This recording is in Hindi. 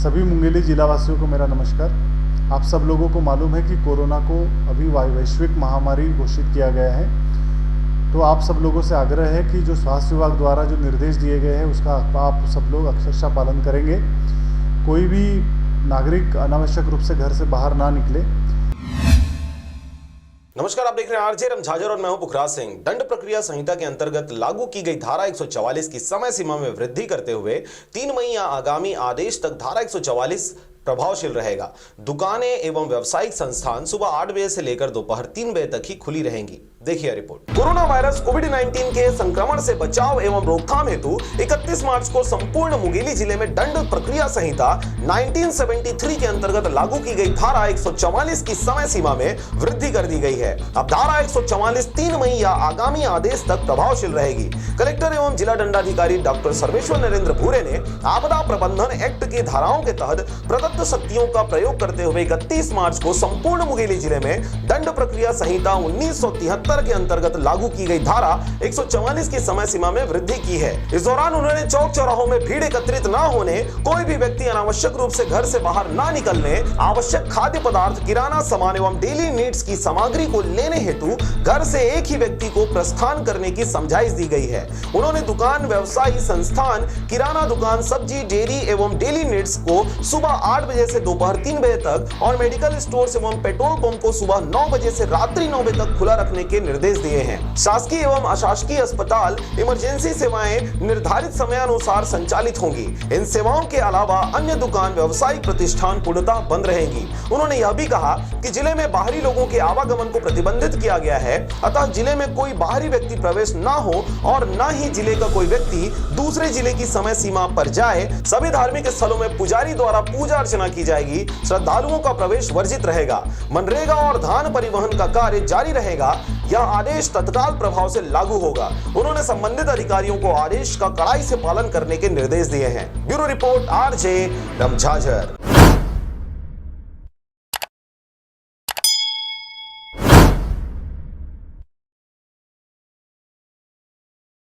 सभी मुंगेली जिलावासियों को मेरा नमस्कार। आप सब लोगों को मालूम है कि कोरोना को अभी वैश्विक महामारी घोषित किया गया है। तो आप सब लोगों से आग्रह है कि जो स्वास्थ्य विभाग द्वारा जो निर्देश दिए गए हैं उसका आप सब लोग अक्षरशः पालन करेंगे। कोई भी नागरिक अनावश्यक रूप से घर से बाहर ना निकले। नमस्कार, आप देख रहे हैं आरजे रमझाजर और मैं हूं पुखराज सिंह। दंड प्रक्रिया संहिता के अंतर्गत लागू की गई धारा 144 की समय सीमा में वृद्धि करते हुए 3 मई या आगामी आदेश तक धारा 144 प्रभावशील रहेगा। दुकानें एवं व्यावसायिक संस्थान सुबह 8 बजे से लेकर दोपहर 3 बजे तक ही खुली रहेंगी। देखिए रिपोर्ट। कोरोना वायरस कोविड-19 के संक्रमण से बचाव एवं रोकथाम हेतु 31 मार्च को संपूर्ण मुंगेली जिले में दंड प्रक्रिया संहिता 1973 के अंतर्गत लागू की गई धारा 144 की समय सीमा में वृद्धि कर दी गई है। अब धारा 144 3 मई या आगामी आदेश तक प्रभावशील रहेगी। कलेक्टर एवं जिला दंडाधिकारी डॉक्टर सर्वेश्वर नरेंद्र भूरे ने आपदा प्रबंधन एक्ट की धाराओं के तहत प्रदत्त शक्तियों का प्रयोग करते हुए 31 मार्च को संपूर्ण मुंगेली जिले में दंड प्रक्रिया संहिता 1973 के अंतर्गत लागू की गई धारा 144 की समय सीमा में वृद्धि की है। इस दौरान उन्होंने चौक चौराहों में भीड़ एकत्रित न होने, कोई भी व्यक्ति अनावश्यक रूप से घर से बाहर न निकलने, आवश्यक खाद्य पदार्थ, किराना सामान एवं डेली नीड्स की सामग्री को लेने हेतु घर से एक ही व्यक्ति को प्रस्थान करने की समझाइश दी गई है। उन्होंने दुकान, व्यवसायी संस्थान, किराना दुकान, सब्जी, डेयरी एवं डेली नीड्स को सुबह 8 बजे से दोपहर 3 बजे तक और मेडिकल स्टोर एवं पेट्रोल पंप को सुबह 9 बजे से रात्रि 9 बजे तक खुला रखने के निर्देश दिए हैं। शासकीय एवं अशासकीय अस्पताल, इमरजेंसी सेवाएं निर्धारित समयानुसार संचालित होंगी। इन सेवाओं के अलावा अन्य दुकान, व्यवसायिक प्रतिष्ठान पूर्णतः बंद रहेंगी। उन्होंने यह भी कहा कि जिले में बाहरी लोगों के आवागमन को प्रतिबंधित किया गया है, अतः जिले में कोई बाहरी व्यक्ति प्रवेश न हो और न ही जिले का कोई व्यक्ति दूसरे जिले की समय सीमा पर जाए। सभी धार्मिक स्थलों में पुजारी द्वारा पूजा अर्चना की जाएगी। श्रद्धालुओं का प्रवेश वर्जित रहेगा। मनरेगा और धान परिवहन का कार्य जारी रहेगा। यह आदेश तत्काल प्रभाव से लागू होगा। उन्होंने संबंधित अधिकारियों को आदेश का कड़ाई से पालन करने के निर्देश दिए हैं। Bureau report, RJ रमझाजर।